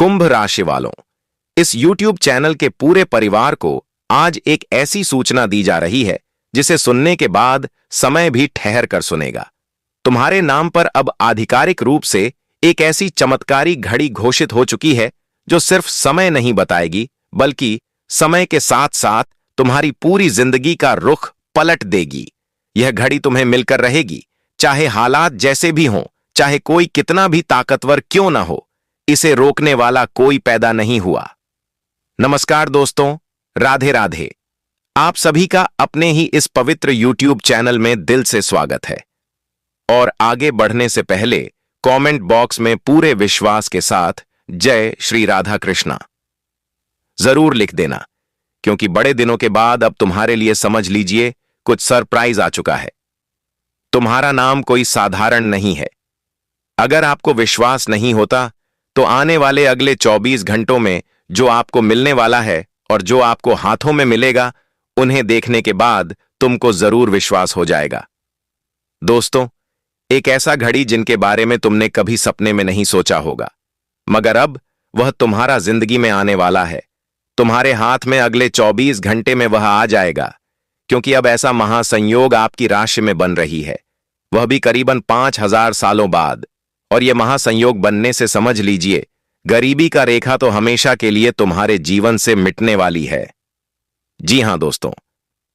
कुंभ राशि वालों, इस YouTube चैनल के पूरे परिवार को आज एक ऐसी सूचना दी जा रही है जिसे सुनने के बाद समय भी ठहर कर सुनेगा। तुम्हारे नाम पर अब आधिकारिक रूप से एक ऐसी चमत्कारी घड़ी घोषित हो चुकी है जो सिर्फ समय नहीं बताएगी, बल्कि समय के साथ साथ तुम्हारी पूरी जिंदगी का रुख पलट देगी। यह घड़ी तुम्हें मिलकर रहेगी, चाहे हालात जैसे भी हों, चाहे कोई कितना भी ताकतवर क्यों ना हो। इसे रोकने वाला कोई पैदा नहीं हुआ। नमस्कार दोस्तों, राधे राधे। आप सभी का अपने ही इस पवित्र YouTube चैनल में दिल से स्वागत है। और आगे बढ़ने से पहले कमेंट बॉक्स में पूरे विश्वास के साथ जय श्री राधा कृष्णा जरूर लिख देना, क्योंकि बड़े दिनों के बाद अब तुम्हारे लिए समझ लीजिए कुछ सरप्राइज आ चुका है। तुम्हारा नाम कोई साधारण नहीं है। अगर आपको विश्वास नहीं होता तो आने वाले अगले 24 घंटों में जो आपको मिलने वाला है और जो आपको हाथों में मिलेगा, उन्हें देखने के बाद तुमको जरूर विश्वास हो जाएगा। दोस्तों, एक ऐसा घड़ी जिनके बारे में तुमने कभी सपने में नहीं सोचा होगा, मगर अब वह तुम्हारा जिंदगी में आने वाला है। तुम्हारे हाथ में अगले 24 घंटे में वह आ जाएगा, क्योंकि अब ऐसा महासंयोग आपकी राशि में बन रही है, वह भी करीबन 5000 सालों बाद। और यह महासंयोग बनने से समझ लीजिए, गरीबी का रेखा तो हमेशा के लिए तुम्हारे जीवन से मिटने वाली है। जी हां दोस्तों,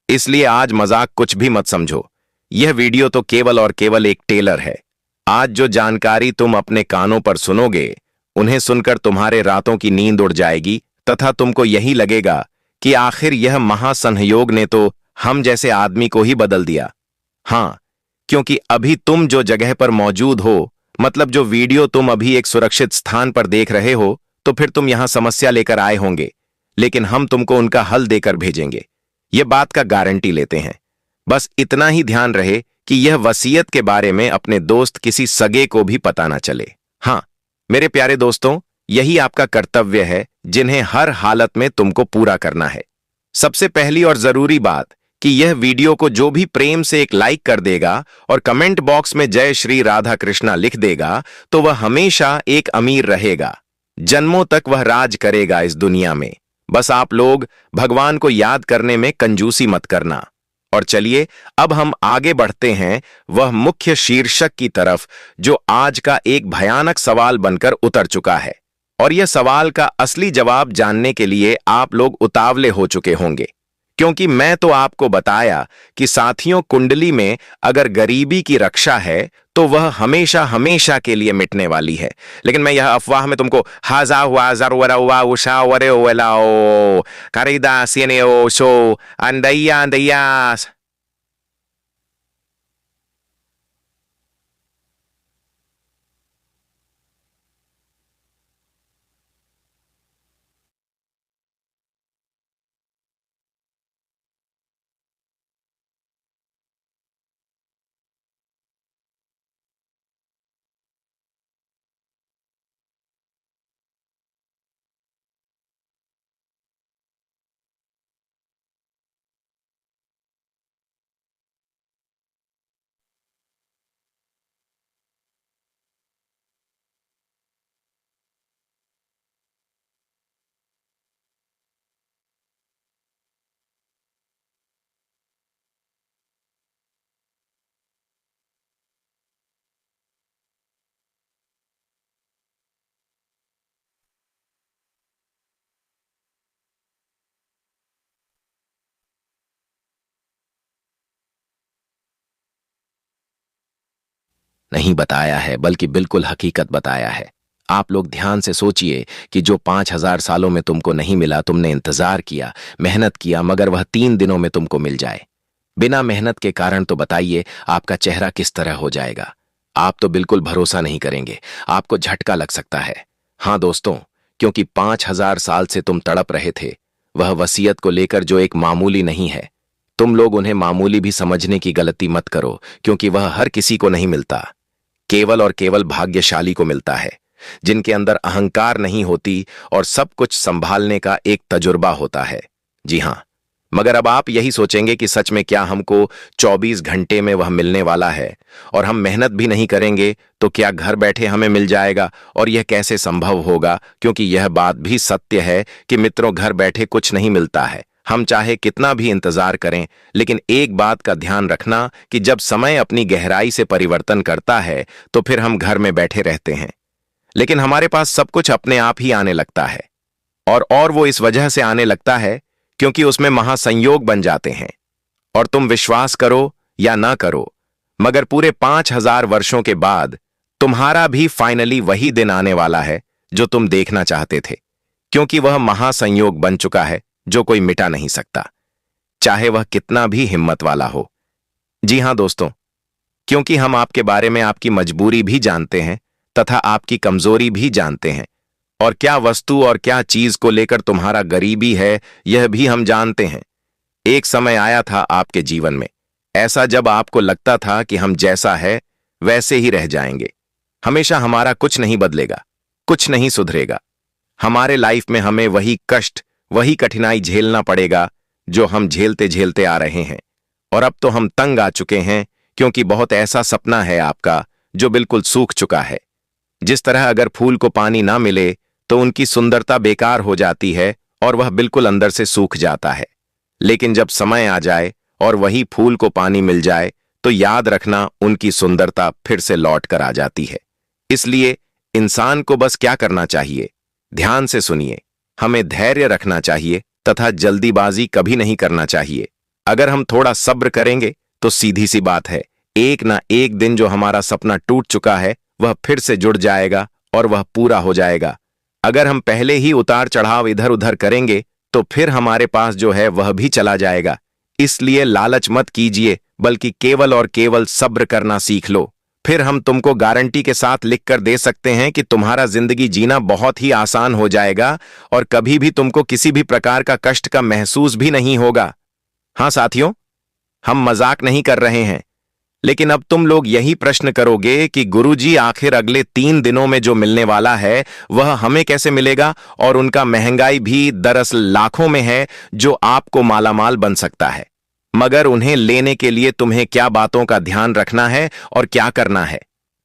इसलिए आज मजाक कुछ भी मत समझो। यह वीडियो तो केवल और केवल एक टेलर है। आज जो जानकारी तुम अपने कानों पर सुनोगे, उन्हें सुनकर तुम्हारे रातों की नींद उड़ जाएगी तथा तुमको यही लगेगा कि आखिर यह महासंयोग ने तो हम जैसे आदमी को ही बदल दिया। हां, क्योंकि अभी तुम जो जगह पर मौजूद हो, मतलब जो वीडियो तुम अभी एक सुरक्षित स्थान पर देख रहे हो, तो फिर तुम यहां समस्या लेकर आए होंगे, लेकिन हम तुमको उनका हल देकर भेजेंगे। यह बात का गारंटी लेते हैं। बस इतना ही ध्यान रहे कि यह वसीयत के बारे में अपने दोस्त किसी सगे को भी पता ना चले। हां मेरे प्यारे दोस्तों, यही आपका कर्तव्य है जिन्हें हर हालत में तुमको पूरा करना है। सबसे पहली और जरूरी बात कि यह वीडियो को जो भी प्रेम से एक लाइक कर देगा और कमेंट बॉक्स में जय श्री राधा कृष्णा लिख देगा, तो वह हमेशा एक अमीर रहेगा। जन्मों तक वह राज करेगा इस दुनिया में। बस आप लोग भगवान को याद करने में कंजूसी मत करना। और चलिए अब हम आगे बढ़ते हैं वह मुख्य शीर्षक की तरफ, जो आज का एक भयानक सवाल बनकर उतर चुका है। और यह सवाल का असली जवाब जानने के लिए आप लोग उतावले हो चुके होंगे, क्योंकि मैं तो आपको बताया कि साथियों, कुंडली में अगर गरीबी की रक्षा है तो वह हमेशा हमेशा के लिए मिटने वाली है। लेकिन मैं यह अफवाह में तुमको हाजा हुआ जरूरा हुआ उषा वरे वेलाओ कारिदास येने ओ सो अंदैया अंदैयास नहीं बताया है, बल्कि बिल्कुल हकीकत बताया है। आप लोग ध्यान से सोचिए कि जो 5000 सालों में तुमको नहीं मिला, तुमने इंतजार किया, मेहनत किया, मगर वह 3 दिनों में तुमको मिल जाए बिना मेहनत के कारण, तो बताइए आपका चेहरा किस तरह हो जाएगा। आप तो बिल्कुल भरोसा नहीं करेंगे, आपको झटका लग सकता है। हाँ दोस्तों, क्योंकि 5000 साल से तुम तड़प रहे थे वह वसीयत को लेकर, जो एक मामूली नहीं है। तुम लोग उन्हें मामूली भी समझने की गलती मत करो, क्योंकि वह हर किसी को नहीं मिलता, केवल और केवल भाग्यशाली को मिलता है, जिनके अंदर अहंकार नहीं होती और सब कुछ संभालने का एक तजुर्बा होता है। जी हां, मगर अब आप यही सोचेंगे कि सच में क्या हमको 24 घंटे में वह मिलने वाला है, और हम मेहनत भी नहीं करेंगे तो क्या घर बैठे हमें मिल जाएगा, और यह कैसे संभव होगा? क्योंकि यह बात भी सत्य है कि मित्रों, घर बैठे कुछ नहीं मिलता है। हम चाहे कितना भी इंतजार करें, लेकिन एक बात का ध्यान रखना कि जब समय अपनी गहराई से परिवर्तन करता है तो फिर हम घर में बैठे रहते हैं, लेकिन हमारे पास सब कुछ अपने आप ही आने लगता है। और वो इस वजह से आने लगता है क्योंकि उसमें महासंयोग बन जाते हैं। और तुम विश्वास करो या ना करो, मगर पूरे 5000 वर्षों के बाद तुम्हारा भी फाइनली वही दिन आने वाला है जो तुम देखना चाहते थे, क्योंकि वह महासंयोग बन चुका है जो कोई मिटा नहीं सकता, चाहे वह कितना भी हिम्मत वाला हो। जी हां दोस्तों, क्योंकि हम आपके बारे में आपकी मजबूरी भी जानते हैं तथा आपकी कमजोरी भी जानते हैं, और क्या वस्तु और क्या चीज को लेकर तुम्हारा गरीबी है यह भी हम जानते हैं। एक समय आया था आपके जीवन में ऐसा जब आपको लगता था कि हम जैसा है वैसे ही रह जाएंगे, हमेशा हमारा कुछ नहीं बदलेगा, कुछ नहीं सुधरेगा। हमारे लाइफ में हमें वही कष्ट, वही कठिनाई झेलना पड़ेगा जो हम झेलते झेलते आ रहे हैं। और अब तो हम तंग आ चुके हैं, क्योंकि बहुत ऐसा सपना है आपका जो बिल्कुल सूख चुका है। जिस तरह अगर फूल को पानी ना मिले तो उनकी सुंदरता बेकार हो जाती है और वह बिल्कुल अंदर से सूख जाता है, लेकिन जब समय आ जाए और वही फूल को पानी मिल जाए तो याद रखना, उनकी सुंदरता फिर से लौट कर आ जाती है। इसलिए इंसान को बस क्या करना चाहिए, ध्यान से सुनिए, हमें धैर्य रखना चाहिए तथा जल्दीबाजी कभी नहीं करना चाहिए। अगर हम थोड़ा सब्र करेंगे तो सीधी सी बात है, एक ना एक दिन जो हमारा सपना टूट चुका है वह फिर से जुड़ जाएगा और वह पूरा हो जाएगा। अगर हम पहले ही उतार चढ़ाव इधर उधर करेंगे तो फिर हमारे पास जो है वह भी चला जाएगा। इसलिए लालच मत कीजिए, बल्कि केवल और केवल सब्र करना सीख लो। फिर हम तुमको गारंटी के साथ लिख कर दे सकते हैं कि तुम्हारा जिंदगी जीना बहुत ही आसान हो जाएगा और कभी भी तुमको किसी भी प्रकार का कष्ट का महसूस भी नहीं होगा। हाँ साथियों, हम मजाक नहीं कर रहे हैं, लेकिन अब तुम लोग यही प्रश्न करोगे कि गुरुजी आखिर अगले 3 दिनों में जो मिलने वाला है वह हमें कैसे मिलेगा, और उनका महंगाई भी दरअसल लाखों में है जो आपको मालामाल बन सकता है। मगर उन्हें लेने के लिए तुम्हें क्या बातों का ध्यान रखना है और क्या करना है,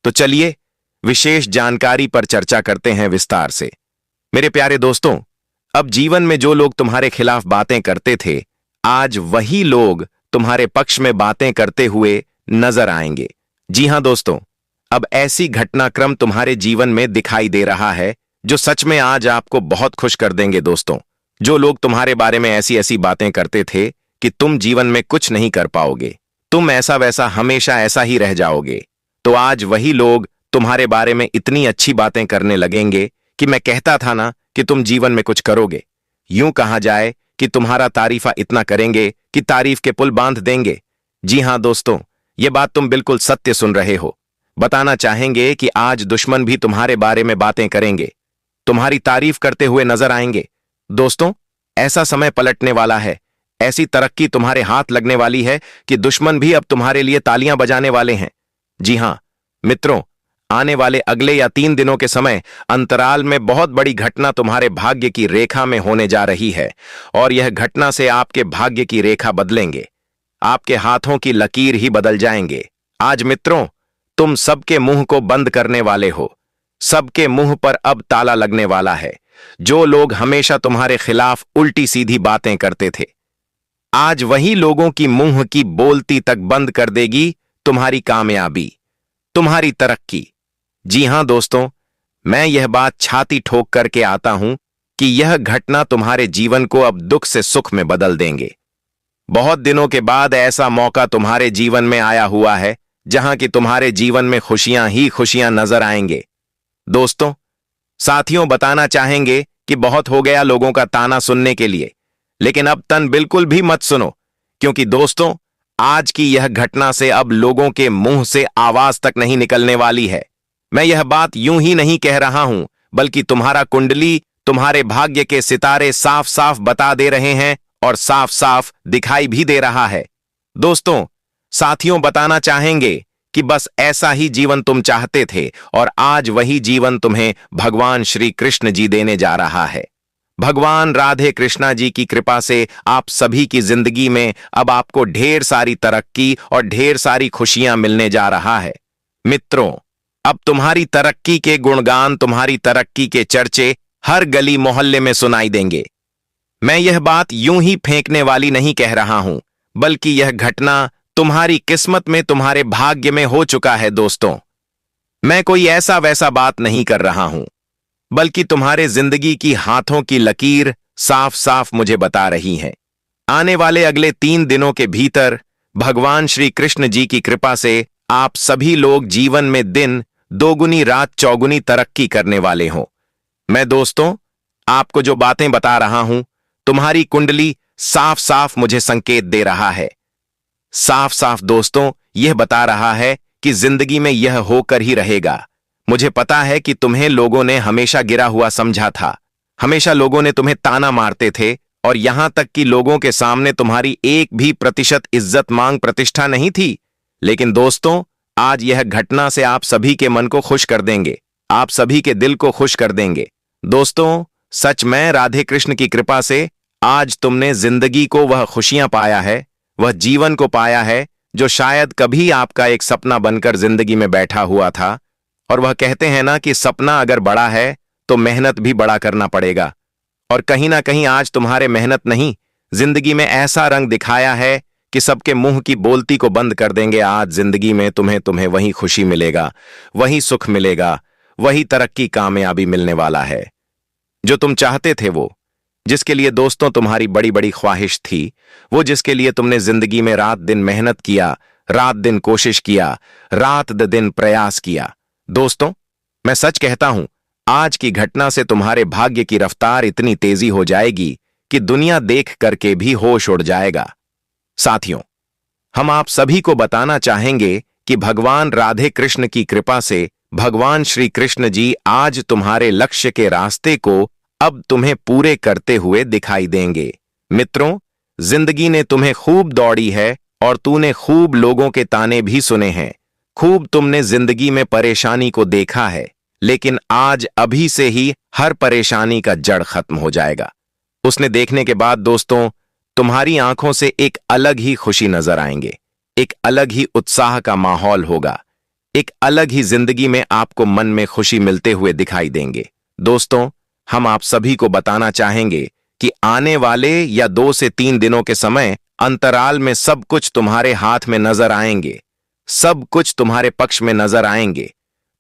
तो चलिए विशेष जानकारी पर चर्चा करते हैं विस्तार से। मेरे प्यारे दोस्तों, अब जीवन में जो लोग तुम्हारे खिलाफ बातें करते थे, आज वही लोग तुम्हारे पक्ष में बातें करते हुए नजर आएंगे। जी हां दोस्तों, अब ऐसी घटनाक्रम तुम्हारे जीवन में दिखाई दे रहा है जो सच में आज आपको बहुत खुश कर देंगे। दोस्तों, जो लोग तुम्हारे बारे में ऐसी ऐसी बातें करते थे कि तुम जीवन में कुछ नहीं कर पाओगे, तुम ऐसा वैसा हमेशा ऐसा ही रह जाओगे, तो आज वही लोग तुम्हारे बारे में इतनी अच्छी बातें करने लगेंगे कि मैं कहता था ना कि तुम जीवन में कुछ करोगे। यूं कहा जाए कि तुम्हारा तारीफा इतना करेंगे कि तारीफ के पुल बांध देंगे। जी हां दोस्तों, ये बात तुम बिल्कुल सत्य सुन रहे हो। बताना चाहेंगे कि आज दुश्मन भी तुम्हारे बारे में बातें करेंगे, तुम्हारी तारीफ करते हुए नजर आएंगे। दोस्तों, ऐसा समय पलटने वाला है, ऐसी तरक्की तुम्हारे हाथ लगने वाली है कि दुश्मन भी अब तुम्हारे लिए तालियां बजाने वाले हैं। जी हां मित्रों, आने वाले अगले या 3 दिनों के समय अंतराल में बहुत बड़ी घटना तुम्हारे भाग्य की रेखा में होने जा रही है, और यह घटना से आपके भाग्य की रेखा बदलेंगे, आपके हाथों की लकीर ही बदल जाएंगे। आज मित्रों, तुम सबके मुंह को बंद करने वाले हो, सबके मुंह पर अब ताला लगने वाला है। जो लोग हमेशा तुम्हारे खिलाफ उल्टी सीधी बातें करते थे, आज वही लोगों की मुंह की बोलती तक बंद कर देगी तुम्हारी कामयाबी, तुम्हारी तरक्की। जी हां दोस्तों, मैं यह बात छाती ठोक करके आता हूं कि यह घटना तुम्हारे जीवन को अब दुख से सुख में बदल देंगे। बहुत दिनों के बाद ऐसा मौका तुम्हारे जीवन में आया हुआ है जहां कि तुम्हारे जीवन में खुशियां ही खुशियां नजर आएंगे। दोस्तों, साथियों, बताना चाहेंगे कि बहुत हो गया लोगों का ताना सुनने के लिए, लेकिन अब तन बिल्कुल भी मत सुनो, क्योंकि दोस्तों, आज की यह घटना से अब लोगों के मुंह से आवाज तक नहीं निकलने वाली है। मैं यह बात यूं ही नहीं कह रहा हूं, बल्कि तुम्हारा कुंडली, तुम्हारे भाग्य के सितारे साफ साफ बता दे रहे हैं और साफ साफ दिखाई भी दे रहा है। दोस्तों, साथियों, बताना चाहेंगे कि बस ऐसा ही जीवन तुम चाहते थे और आज वही जीवन तुम्हें भगवान श्री कृष्ण जी देने जा रहा है। भगवान राधे कृष्णा जी की कृपा से आप सभी की जिंदगी में अब आपको ढेर सारी तरक्की और ढेर सारी खुशियां मिलने जा रहा है। मित्रों, अब तुम्हारी तरक्की के गुणगान, तुम्हारी तरक्की के चर्चे हर गली मोहल्ले में सुनाई देंगे। मैं यह बात यूं ही फेंकने वाली नहीं कह रहा हूं, बल्कि यह घटना तुम्हारी किस्मत में, तुम्हारे भाग्य में हो चुका है। दोस्तों, मैं कोई ऐसा वैसा बात नहीं कर रहा हूं, बल्कि तुम्हारे जिंदगी की हाथों की लकीर साफ साफ मुझे बता रही है। आने वाले अगले 3 दिनों के भीतर भगवान श्री कृष्ण जी की कृपा से आप सभी लोग जीवन में दिन दोगुनी रात चौगुनी तरक्की करने वाले हो। मैं दोस्तों आपको जो बातें बता रहा हूं, तुम्हारी कुंडली साफ साफ मुझे संकेत दे रहा है। साफ साफ दोस्तों यह बता रहा है कि जिंदगी में यह होकर ही रहेगा। मुझे पता है कि तुम्हें लोगों ने हमेशा गिरा हुआ समझा था, हमेशा लोगों ने तुम्हें ताना मारते थे, और यहां तक कि लोगों के सामने तुम्हारी 1% इज्जत मांग प्रतिष्ठा नहीं थी। लेकिन दोस्तों, आज यह घटना से आप सभी के मन को खुश कर देंगे, आप सभी के दिल को खुश कर देंगे। दोस्तों, सच में राधे कृष्ण की कृपा से आज तुमने जिंदगी को वह खुशियां पाया है, वह जीवन को पाया है जो शायद कभी आपका एक सपना बनकर जिंदगी में बैठा हुआ था। और वह कहते हैं ना कि सपना अगर बड़ा है तो मेहनत भी बड़ा करना पड़ेगा। और कहीं ना कहीं आज तुम्हारे मेहनत नहीं, जिंदगी में ऐसा रंग दिखाया है कि सबके मुंह की बोलती को बंद कर देंगे। आज जिंदगी में तुम्हें वही खुशी मिलेगा, वही सुख मिलेगा, वही तरक्की कामयाबी मिलने वाला है जो तुम चाहते थे। वो जिसके लिए दोस्तों तुम्हारी बड़ी बड़ी ख्वाहिश थी, वो जिसके लिए तुमने जिंदगी में रात दिन मेहनत किया, रात दिन कोशिश किया, रात दिन प्रयास किया। दोस्तों, मैं सच कहता हूं, आज की घटना से तुम्हारे भाग्य की रफ्तार इतनी तेजी हो जाएगी कि दुनिया देख करके भी होश उड़ जाएगा। साथियों, हम आप सभी को बताना चाहेंगे कि भगवान राधे कृष्ण की कृपा से भगवान श्री कृष्ण जी आज तुम्हारे लक्ष्य के रास्ते को अब तुम्हें पूरे करते हुए दिखाई देंगे। मित्रों, जिंदगी ने तुम्हें खूब दौड़ी है और तूने खूब लोगों के ताने भी सुने हैं, खूब तुमने जिंदगी में परेशानी को देखा है, लेकिन आज अभी से ही हर परेशानी का जड़ खत्म हो जाएगा। उसने देखने के बाद दोस्तों तुम्हारी आंखों से एक अलग ही खुशी नजर आएंगे, एक अलग ही उत्साह का माहौल होगा, एक अलग ही जिंदगी में आपको मन में खुशी मिलते हुए दिखाई देंगे। दोस्तों, हम आप सभी को बताना चाहेंगे कि आने वाले या 2 से 3 दिनों के समय अंतराल में सब कुछ तुम्हारे हाथ में नजर आएंगे, सब कुछ तुम्हारे पक्ष में नजर आएंगे।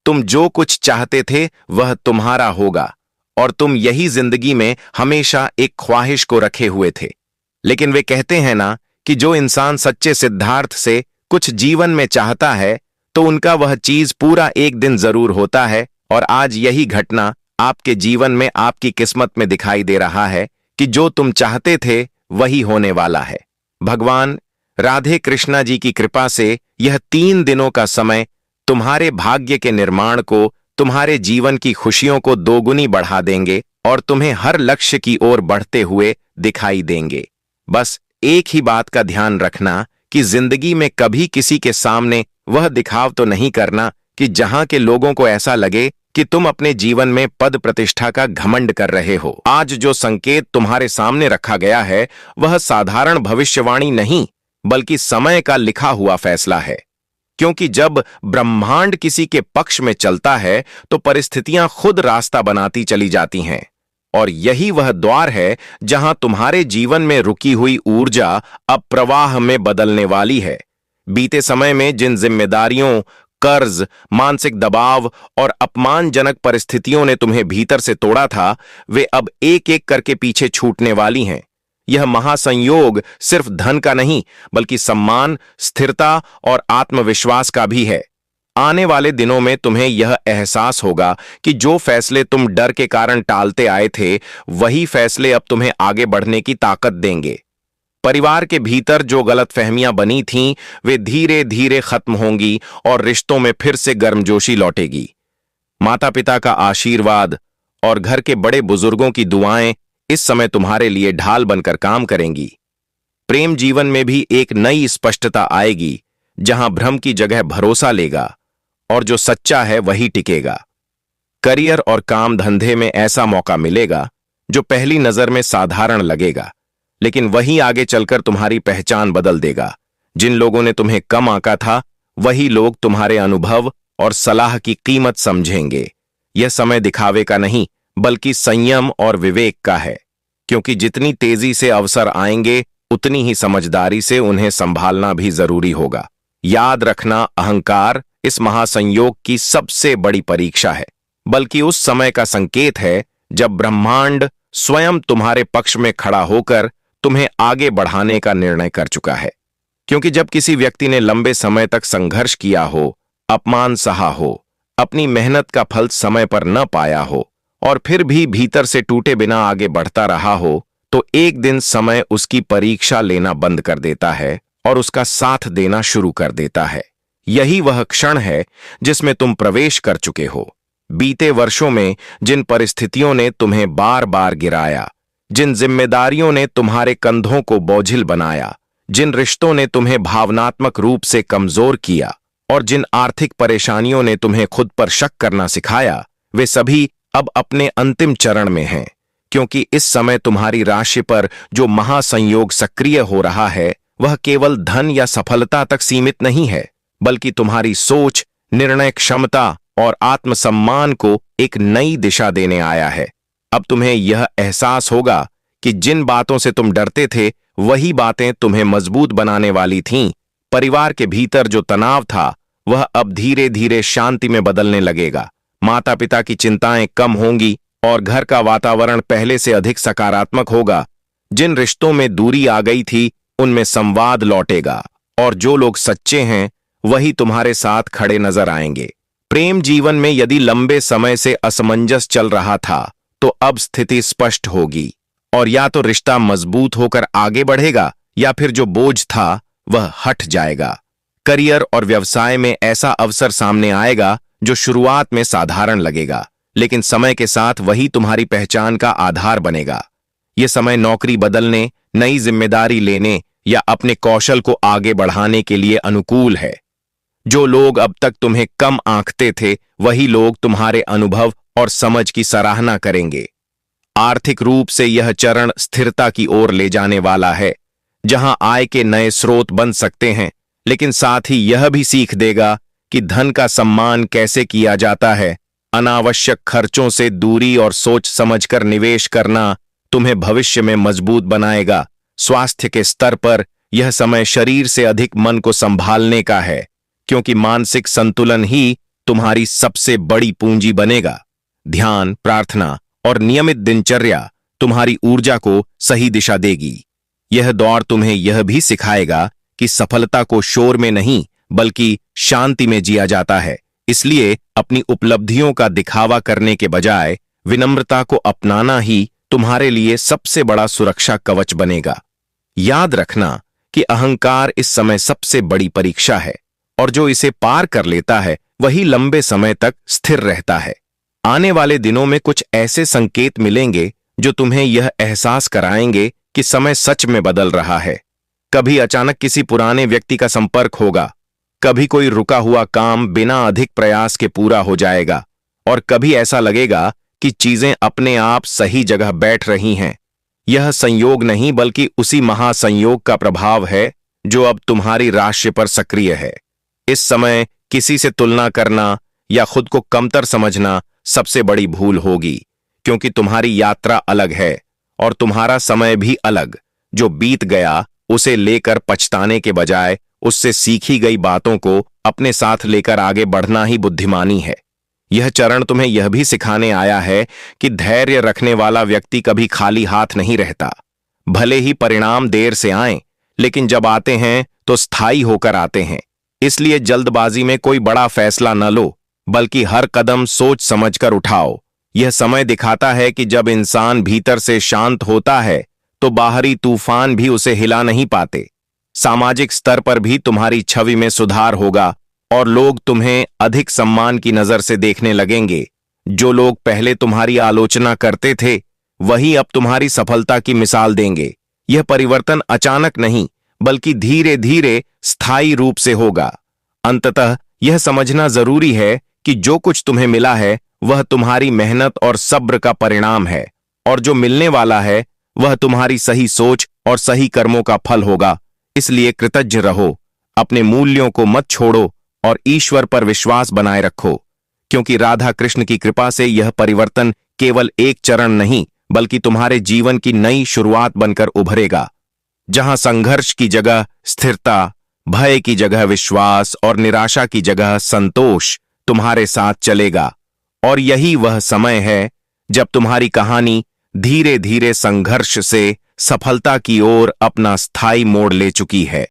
तुम जो कुछ चाहते थे वह तुम्हारा होगा, और तुम यही जिंदगी में हमेशा एक ख्वाहिश को रखे हुए थे। लेकिन वे कहते हैं ना कि जो इंसान सच्चे सिद्धार्थ से कुछ जीवन में चाहता है तो उनका वह चीज पूरा एक दिन जरूर होता है। और आज यही घटना आपके जीवन में, आपकी किस्मत में दिखाई दे रहा है कि जो तुम चाहते थे वही होने वाला है। भगवान राधे कृष्णा जी की कृपा से यह 3 दिनों का समय तुम्हारे भाग्य के निर्माण को, तुम्हारे जीवन की खुशियों को दोगुनी बढ़ा देंगे और तुम्हें हर लक्ष्य की ओर बढ़ते हुए दिखाई देंगे। बस एक ही बात का ध्यान रखना कि जिंदगी में कभी किसी के सामने वह दिखाव तो नहीं करना कि जहां के लोगों को ऐसा लगे कि तुम अपने जीवन में पद प्रतिष्ठा का घमंड कर रहे हो। आज जो संकेत तुम्हारे सामने रखा गया है वह साधारण भविष्यवाणी नहीं, बल्कि समय का लिखा हुआ फैसला है। क्योंकि जब ब्रह्मांड किसी के पक्ष में चलता है तो परिस्थितियां खुद रास्ता बनाती चली जाती हैं, और यही वह द्वार है जहां तुम्हारे जीवन में रुकी हुई ऊर्जा अब प्रवाह में बदलने वाली है। बीते समय में जिन जिम्मेदारियों, कर्ज, मानसिक दबाव और अपमानजनक परिस्थितियों ने तुम्हें भीतर से तोड़ा था, वे अब एक एक करके पीछे छूटने वाली हैं। यह महासंयोग सिर्फ धन का नहीं, बल्कि सम्मान, स्थिरता और आत्मविश्वास का भी है। आने वाले दिनों में तुम्हें यह एहसास होगा कि जो फैसले तुम डर के कारण टालते आए थे, वही फैसले अब तुम्हें आगे बढ़ने की ताकत देंगे। परिवार के भीतर जो गलतफहमियां बनी थीं, वे धीरे धीरे खत्म होंगी और रिश्तों में फिर से गर्मजोशी लौटेगी। माता पिता का आशीर्वाद और घर के बड़े बुजुर्गों की दुआएं इस समय तुम्हारे लिए ढाल बनकर काम करेंगी। प्रेम जीवन में भी एक नई स्पष्टता आएगी, जहां भ्रम की जगह भरोसा लेगा और जो सच्चा है वही टिकेगा। करियर और काम धंधे में ऐसा मौका मिलेगा जो पहली नजर में साधारण लगेगा, लेकिन वही आगे चलकर तुम्हारी पहचान बदल देगा। जिन लोगों ने तुम्हें कम आंका था, वही लोग तुम्हारे अनुभव और सलाह की कीमत समझेंगे। यह समय दिखावे का नहीं, बल्कि संयम और विवेक का है, क्योंकि जितनी तेजी से अवसर आएंगे, उतनी ही समझदारी से उन्हें संभालना भी जरूरी होगा। याद रखना, अहंकार इस महासंयोग की सबसे बड़ी परीक्षा है, बल्कि उस समय का संकेत है जब ब्रह्मांड स्वयं तुम्हारे पक्ष में खड़ा होकर तुम्हें आगे बढ़ाने का निर्णय कर चुका है। क्योंकि जब किसी व्यक्ति ने लंबे समय तक संघर्ष किया हो, अपमान सहा हो, अपनी मेहनत का फल समय पर न पाया हो और फिर भी भीतर से टूटे बिना आगे बढ़ता रहा हो, तो एक दिन समय उसकी परीक्षा लेना बंद कर देता है और उसका साथ देना शुरू कर देता है। यही वह क्षण है जिसमें तुम प्रवेश कर चुके हो। बीते वर्षों में जिन परिस्थितियों ने तुम्हें बार बार गिराया, जिन जिम्मेदारियों ने तुम्हारे कंधों को बोझिल बनाया, जिन रिश्तों ने तुम्हें भावनात्मक रूप से कमजोर किया और जिन आर्थिक परेशानियों ने तुम्हें खुद पर शक करना सिखाया, वे सभी अब अपने अंतिम चरण में हैं। क्योंकि इस समय तुम्हारी राशि पर जो महासंयोग सक्रिय हो रहा है, वह केवल धन या सफलता तक सीमित नहीं है, बल्कि तुम्हारी सोच, निर्णय क्षमता और आत्मसम्मान को एक नई दिशा देने आया है। अब तुम्हें यह एहसास होगा कि जिन बातों से तुम डरते थे, वही बातें तुम्हें मजबूत बनाने वाली थीं। परिवार के भीतर जो तनाव था, वह अब धीरे धीरे शांति में बदलने लगेगा। माता पिता की चिंताएं कम होंगी और घर का वातावरण पहले से अधिक सकारात्मक होगा। जिन रिश्तों में दूरी आ गई थी, उनमें संवाद लौटेगा और जो लोग सच्चे हैं, वही तुम्हारे साथ खड़े नजर आएंगे। प्रेम जीवन में यदि लंबे समय से असमंजस चल रहा था, तो अब स्थिति स्पष्ट होगी और या तो रिश्ता मजबूत होकर आगे बढ़ेगा या फिर जो बोझ था वह हट जाएगा। करियर और व्यवसाय में ऐसा अवसर सामने आएगा जो शुरुआत में साधारण लगेगा, लेकिन समय के साथ वही तुम्हारी पहचान का आधार बनेगा। यह समय नौकरी बदलने, नई जिम्मेदारी लेने या अपने कौशल को आगे बढ़ाने के लिए अनुकूल है। जो लोग अब तक तुम्हें कम आंकते थे, वही लोग तुम्हारे अनुभव और समझ की सराहना करेंगे। आर्थिक रूप से यह चरण स्थिरता की ओर ले जाने वाला है, जहां आय के नए स्रोत बन सकते हैं, लेकिन साथ ही यह भी सीख देगा कि धन का सम्मान कैसे किया जाता है। अनावश्यक खर्चों से दूरी और सोच समझकर निवेश करना तुम्हें भविष्य में मजबूत बनाएगा। स्वास्थ्य के स्तर पर यह समय शरीर से अधिक मन को संभालने का है, क्योंकि मानसिक संतुलन ही तुम्हारी सबसे बड़ी पूंजी बनेगा। ध्यान, प्रार्थना और नियमित दिनचर्या तुम्हारी ऊर्जा को सही दिशा देगी। यह दौर तुम्हें यह भी सिखाएगा कि सफलता को शोर में नहीं, बल्कि शांति में जिया जाता है। इसलिए अपनी उपलब्धियों का दिखावा करने के बजाय विनम्रता को अपनाना ही तुम्हारे लिए सबसे बड़ा सुरक्षा कवच बनेगा। याद रखना कि अहंकार इस समय सबसे बड़ी परीक्षा है और जो इसे पार कर लेता है, वही लंबे समय तक स्थिर रहता है। आने वाले दिनों में कुछ ऐसे संकेत मिलेंगे जो तुम्हें यह एहसास कराएंगे कि समय सच में बदल रहा है। कभी अचानक किसी पुराने व्यक्ति का संपर्क होगा, कभी कोई रुका हुआ काम बिना अधिक प्रयास के पूरा हो जाएगा और कभी ऐसा लगेगा कि चीजें अपने आप सही जगह बैठ रही हैं। यह संयोग नहीं, बल्कि उसी महासंयोग का प्रभाव है जो अब तुम्हारी राशि पर सक्रिय है। इस समय किसी से तुलना करना या खुद को कमतर समझना सबसे बड़ी भूल होगी, क्योंकि तुम्हारी यात्रा अलग है और तुम्हारा समय भी अलग। जो बीत गया उसे लेकर पछताने के बजाय उससे सीखी गई बातों को अपने साथ लेकर आगे बढ़ना ही बुद्धिमानी है। यह चरण तुम्हें यह भी सिखाने आया है कि धैर्य रखने वाला व्यक्ति कभी खाली हाथ नहीं रहता। भले ही परिणाम देर से आए, लेकिन जब आते हैं तो स्थायी होकर आते हैं। इसलिए जल्दबाजी में कोई बड़ा फैसला न लो, बल्कि हर कदम सोच समझकर उठाओ। यह समय दिखाता है कि जब इंसान भीतर से शांत होता है, तो बाहरी तूफान भी उसे हिला नहीं पाते। सामाजिक स्तर पर भी तुम्हारी छवि में सुधार होगा और लोग तुम्हें अधिक सम्मान की नजर से देखने लगेंगे। जो लोग पहले तुम्हारी आलोचना करते थे, वही अब तुम्हारी सफलता की मिसाल देंगे। यह परिवर्तन अचानक नहीं, बल्कि धीरे धीरे स्थायी रूप से होगा। अंततः यह समझना जरूरी है कि जो कुछ तुम्हें मिला है, वह तुम्हारी मेहनत और सब्र का परिणाम है और जो मिलने वाला है वह तुम्हारी सही सोच और सही कर्मों का फल होगा। इसलिए कृतज्ञ रहो, अपने मूल्यों को मत छोड़ो और ईश्वर पर विश्वास बनाए रखो, क्योंकि राधा कृष्ण की कृपा से यह परिवर्तन केवल एक चरण नहीं बल्कि तुम्हारे जीवन की नई शुरुआत बनकर उभरेगा। जहां संघर्ष की जगह स्थिरता, भय की जगह विश्वास और निराशा की जगह संतोष तुम्हारे साथ चलेगा। और यही वह समय है जब तुम्हारी कहानी धीरे धीरे संघर्ष से सफलता की ओर अपना स्थायी मोड़ ले चुकी है।